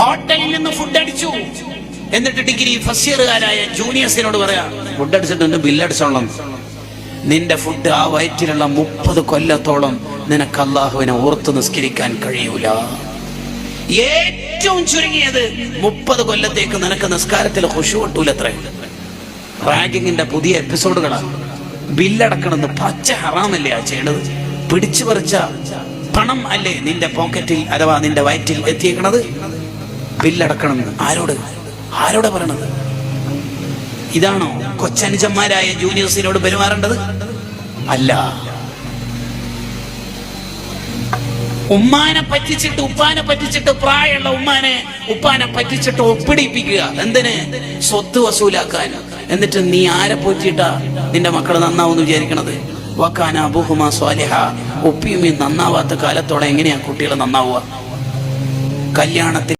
ഹോട്ടലിൽ നിന്ന് ഫുഡ് അടിച്ചു. എന്നിട്ട് ഡിഗ്രി ഫസ്റ്റ് ഇയറുകാരായ ജൂനിയേഴ്സിനോട് പറയാ, ഫുഡ് അടിച്ചിട്ടുണ്ട്, ബില്ലടിച്ചോളാം. നിന്റെ ഫുഡ് ആ വയറ്റിലുള്ള 30 കൊല്ലത്തോളം നിനക്ക് അള്ളാഹുവിനെ ഓർത്ത് നിസ്കരിക്കാൻ കഴിയൂല. ഏറ്റവും ചുരുങ്ങിയത് 30 കൊല്ലത്തേക്ക് നിനക്ക് നിസ്കാരത്തിൽ ഖുശൂ കിട്ടൂലത്രേ. റാഗിങ്ങിന്റെ പുതിയ എപ്പിസോഡുകളാണ്. ബില്ലടക്കണമെന്ന് പച്ച ഹറാമല്ലേ ആ ചെയ്യണത്? പിടിച്ചു പറിച്ച പണം അല്ലേ നിന്റെ പോക്കറ്റിൽ അഥവാ നിന്റെ വയറ്റിൽ എത്തിയേക്കണത്? ബില്ലടക്കണമെന്ന് ആരോടാ പറയണത്? ഇതാണോ കൊച്ചനുജന്മാരായ ജൂനിയേഴ്സിനോട് പെരുമാറേണ്ടത്? അല്ല. ഉമ്മാനെ പറ്റിച്ചിട്ട് ഉപ്പാനെ പറ്റിച്ചിട്ട്, പ്രായമുള്ള ഉപ്പാനെ പറ്റിച്ചിട്ട് ഒപ്പിടിപ്പിക്കുക. എന്തിന്? സ്വത്ത് വസൂലാക്കാൻ. എന്നിട്ട് നീ ആരെ പോറ്റിയിട്ടാ നിന്റെ മക്കള് നന്നാവെന്ന് വിചാരിക്കണത്? വക്കാന അബൂഹുമാ സ്വാലിഹ. ഉപ്പിയുമ്മയും നന്നാവാത്ത കാലത്തോടെ എങ്ങനെയാ കുട്ടികൾ നന്നാവുക? കല്യാണത്തിൽ